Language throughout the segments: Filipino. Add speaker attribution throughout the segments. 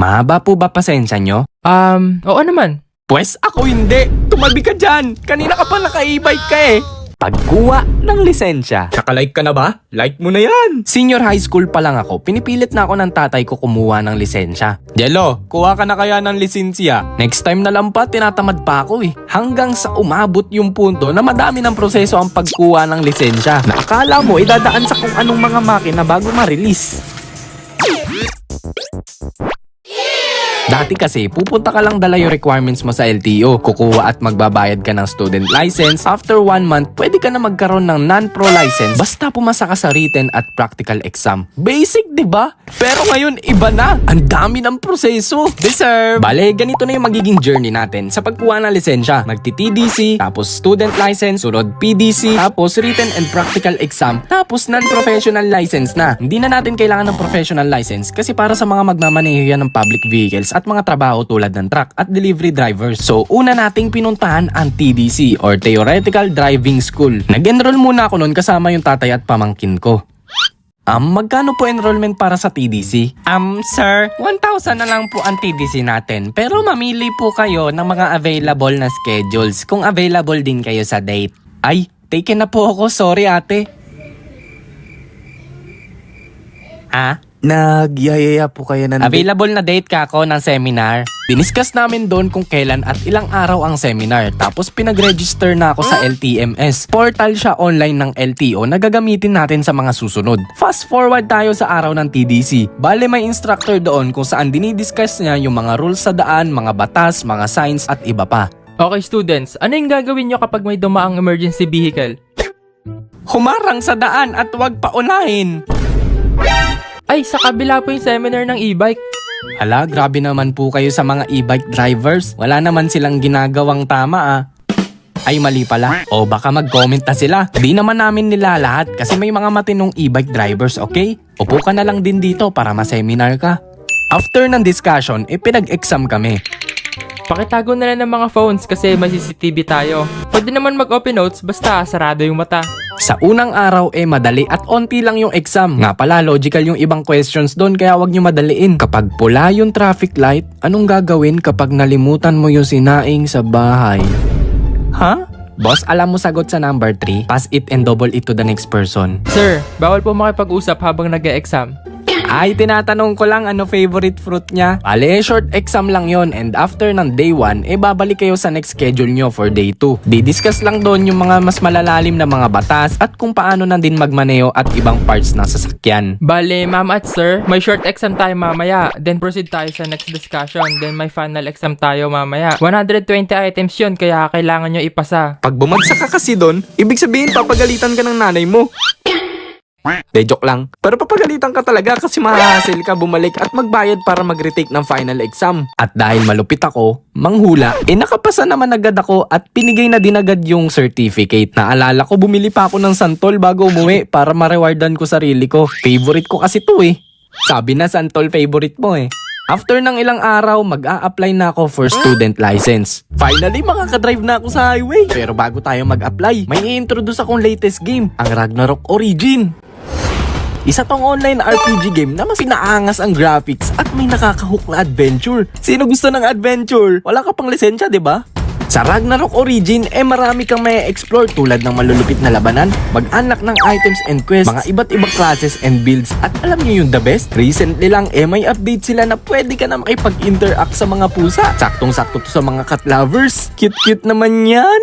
Speaker 1: Mahaba po ba pasensya nyo?
Speaker 2: Oo naman.
Speaker 1: Pwes ako hindi. Tumabi ka dyan. Kanina ka pa naka-e-bike ka eh. Pagkuha ng lisensya. Nakalike ka na ba? Like mo na yan. Senior high school pa lang ako. Pinipilit na ako ng tatay ko kumuha ng lisensya. Jello, kuha ka na kaya ng lisensya? Next time na lang pa, tinatamad pa ako eh. Hanggang sa umabot yung punto na madami ng proseso ang pagkuha ng lisensya. Na akala mo, idadaan sa kung anong mga makina bago ma-release. Dati kasi, pupunta ka lang dala yung requirements mo sa LTO, kukuha at magbabayad ka ng student license. After 1 month, pwede ka na magkaroon ng non-pro license basta pumasa ka sa written at practical exam. Basic, di ba? Pero ngayon, iba na. Ang dami ng proseso. Deserve! Bale, ganito na yung magiging journey natin sa pagkuha ng lisensya. Magti-TDC, tapos student license, sunod PDC, tapos written and practical exam, tapos non-professional license na. Hindi na natin kailangan ng professional license kasi para sa mga magmamaneho yan ng public vehicles at mga trabaho tulad ng truck at delivery drivers. So, una nating pinuntahan ang TDC or Theoretical Driving School. Nag-enroll muna ako noon kasama yung tatay at pamangkin ko. Magkano po enrollment para sa TDC? Sir, 1,000 na lang po ang TDC natin. Pero mamili po kayo ng mga available na schedules kung available din kayo sa date. Ay, taken na po ako. Sorry ate. Nagyayaya po kayo ng available na date ka ako ng seminar. Diniscuss namin doon kung kailan at ilang araw ang seminar. Tapos pinag-register na ako sa LTMS. Portal siya online ng LTO na gagamitin natin sa mga susunod. Fast forward tayo sa araw ng TDC. Bale may instructor doon kung saan dinidiscuss niya yung mga rules sa daan, mga batas, mga signs at iba pa.
Speaker 2: Okay students, ano yung gagawin nyo kapag may dumaang emergency vehicle?
Speaker 1: Humarang sa daan at huwag paunahin.
Speaker 2: Ay, sa kabila po yung seminar ng e-bike.
Speaker 1: Hala, grabe naman po kayo sa mga e-bike drivers. Wala naman silang ginagawang tama Ay, mali pala. O baka mag-comment na sila. Di naman namin nila lahat kasi may mga matinong e-bike drivers, okay? Upo ka na lang din dito para ma-seminar ka. After ng discussion, pinag-exam kami.
Speaker 2: Pakitago na lang ng mga phones kasi may CCTV tayo. Pwede naman mag-open notes basta sarado yung mata.
Speaker 1: Sa unang araw madali at onti lang yung exam. Nga pala, logical yung ibang questions doon kaya wag nyo madaliin. Kapag pula yung traffic light, anong gagawin kapag nalimutan mo yung sinaing sa bahay? Boss, alam mo sagot sa number 3? Pass it and double it to the next person.
Speaker 2: Sir, bawal po makipag-usap habang nag-e-exam.
Speaker 1: Ay, tinatanong ko lang ano favorite fruit niya. Bale, short exam lang yon and after ng day 1, babalik kayo sa next schedule nyo for day 2. Di-discuss lang doon yung mga mas malalalim na mga batas at kung paano na din magmaneho at ibang parts ng sasakyan.
Speaker 2: Bale, ma'am at sir, may short exam tayo mamaya. Then proceed tayo sa next discussion. Then may final exam tayo mamaya. 120 items yun, kaya kailangan nyo ipasa.
Speaker 1: Pag bumagsak ka kasi doon, ibig sabihin papagalitan ka ng nanay mo. De, joke lang. Pero papagalitan ka talaga kasi mahahasil ka bumalik at magbayad para mag-retake ng final exam. At dahil malupit ako, manghula, nakapasa naman agad ako at pinigay na din agad yung certificate. Naalala ko, bumili pa ako ng santol bago umuwi para ma-rewardan ko sarili ko. Favorite ko kasi to Sabi na santol favorite mo After ng ilang araw, mag-a-apply na ako for student license. Finally, makakadrive na ako sa highway. Pero bago tayo mag-apply, may i-introduce akong latest game, ang Ragnarok Origin. Isa tong online RPG game na mas pinaangas ang graphics at may nakakahook na adventure. Sino gusto ng adventure? Wala ka pang lisensya, di ba? Sa Ragnarok Origin, marami kang may explore tulad ng malulupit na labanan, mag-unlock ng items and quests, mga iba't ibang classes and builds. At alam niyo yung the best? Recently lang, may update sila na pwede ka na makipag-interact sa mga pusa. Saktong-sakto to sa mga cat lovers. Cute-cute naman yan!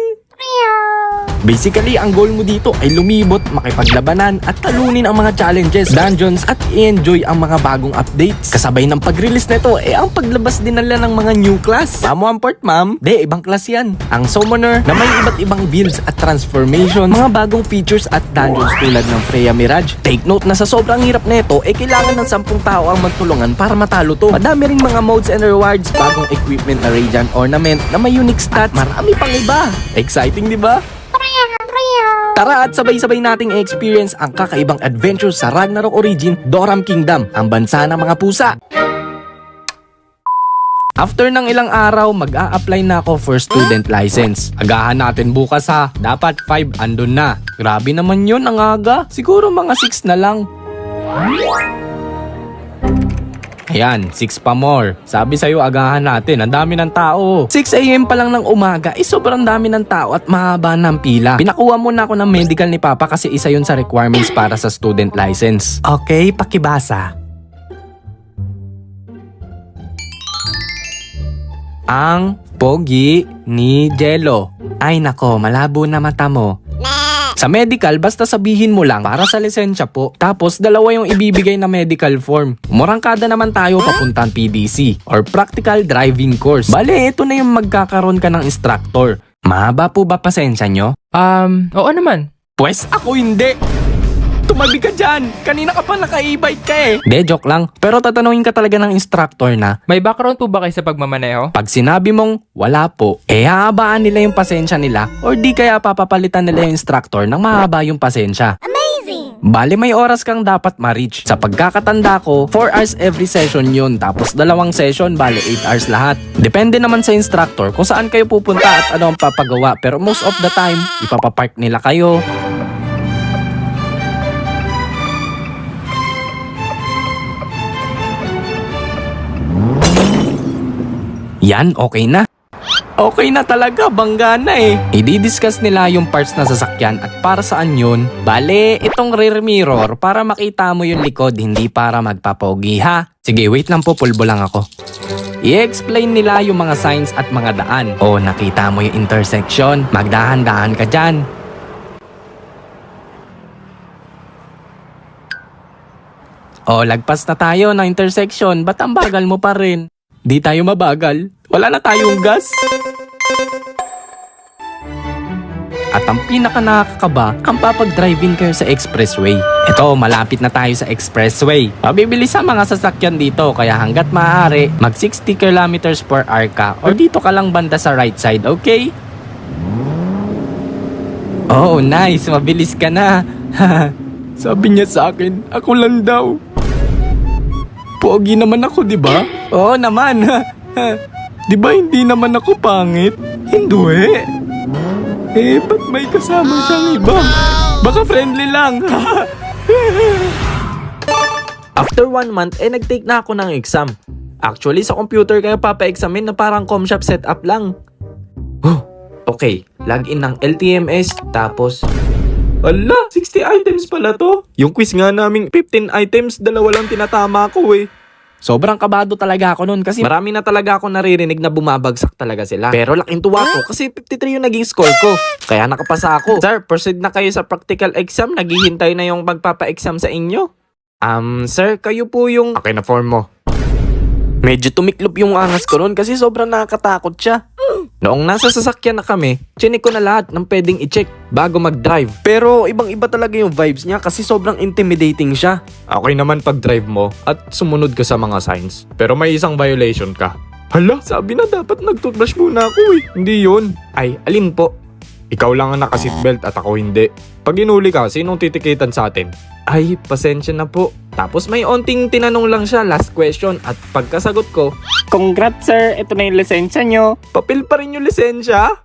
Speaker 1: Basically, ang goal mo dito ay lumibot, makipaglabanan at talunin ang mga challenges, dungeons at i-enjoy ang mga bagong updates. Kasabay ng pag-release nito, ang paglabas din nila ng mga new class. Mamo ang port, ma'am? De, ibang class yan. Ang Summoner na may iba't ibang builds at transformations, mga bagong features at dungeons tulad ng Freya Mirage. Take note na sa sobrang hirap nito, kailangan ng 10 tao ang magtulungan para matalo to. Madami ring mga modes and rewards, bagong equipment na Radiant Ornament na may unique stats, marami pang iba. Exciting, di ba? Tara at sabay-sabay nating i-experience ang kakaibang adventure sa Ragnarok Origin, Doram Kingdom, ang bansa ng mga pusa. After ng ilang araw, mag-a-apply na ako for student license. Agahan natin bukas dapat 5 andun na. Grabe naman yun, ang aga. Siguro mga 6 na lang. Ayan, 6 pa more. Sabi sa'yo, agahan natin. Ang dami ng tao. 6 a.m. pa lang ng umaga, sobrang dami ng tao at mahaba ng pila. Pinakuha muna ako ng medical ni Papa kasi isa yun sa requirements para sa student license. Okay, pakibasa. Ang pogi ni Jello. Ay nako, malabo na mata mo. Sa medical, basta sabihin mo lang para sa lisensya po. Tapos, dalawa yung ibibigay na medical form. Umurangkada naman tayo papuntang PDC or Practical Driving Course. Bale, ito na yung magkakaroon ka ng instructor. Mahaba po ba pasensya nyo?
Speaker 2: Oo naman.
Speaker 1: Pwes ako hindi. Tumabi ka dyan. Kanina ka pa naka-e-bike ka eh. De, joke lang. Pero tatanungin ka talaga ng instructor na,
Speaker 2: May background po ba kayo sa pagmamaneho?
Speaker 1: pag sinabi mong wala po, hahabaan nila yung pasensya nila or di kaya papapalitan nila yung instructor ng mahaba yung pasensya. Amazing! Bale may oras kang dapat ma-reach. Sa pagkakatanda ko, 4 hours every session yun. Tapos 2 session, bale 8 hours lahat. Depende naman sa instructor kung saan kayo pupunta at ano ang papagawa. Pero most of the time, ipapapark nila kayo. Yan, okay na. Okay na talaga, bangga na eh. I-discuss nila yung parts na sasakyan at para saan yun. Bale, itong rear mirror para makita mo yung likod, hindi para magpapogi ha. Sige, wait lang po, pulbo lang ako. I-explain nila yung mga signs at mga daan. O, nakita mo yung intersection, magdahan-dahan ka dyan. O, lagpas na tayo ng intersection, ba't ang bagal mo pa rin? Di tayo mabagal. Wala na tayong gas. At ang pinaka nakakaba, ang papag-driving kayo sa expressway. Ito, malapit na tayo sa expressway. Mabibilis ang mga sasakyan dito, kaya hanggat maaari, mag 60 kilometers per hour ka or dito ka lang banda sa right side, okay? Oh, nice. Mabilis ka na. Sabi niya sa akin, ako lang daw. Pogi naman ako, di ba? Oo naman. Di ba hindi naman ako pangit? Hindi. Ba't may kasama siyang iba? Baka friendly lang. After 1 month, nag-take na ako ng exam. Actually, sa computer kayo papa-examine na parang ComShop setup lang. Okay, login ng LTMS, tapos... Ala, 60 items pala to. Yung quiz nga naming 15 items, 2 lang tinatama ko eh. Sobrang kabado talaga ako noon kasi marami na talaga ako naririnig na bumabagsak talaga sila. Pero laking tuwa ko kasi 53 yung naging score ko. Kaya nakapasa ako. Sir, proceed na kayo sa practical exam. Naghihintay na yung magpapa-exam sa inyo. Sir, kayo po yung... Okay na form mo. Medyo tumiklop yung angas ko noon kasi sobrang nakakatakot siya. Noong nasa sasakyan na kami, chinik ko na lahat ng pwedeng i-check bago mag-drive. Pero ibang-iba talaga yung vibes niya kasi sobrang intimidating siya. Okay naman pag-drive mo at sumunod ka sa mga signs. Pero may isang violation ka. Hala, sabi na dapat nag-toothbrush muna ako eh. Hindi yun. Ay, alin po? Ikaw lang ang naka-seatbelt at ako hindi. Pag inuli ka, sinong titikitan sa atin? Ay, pasensya na po. Tapos may onting tinanong lang siya, last question. At pagkasagot ko,
Speaker 3: Congrats sir, ito na yung lisensya nyo.
Speaker 1: papel pa rin yung lisensya?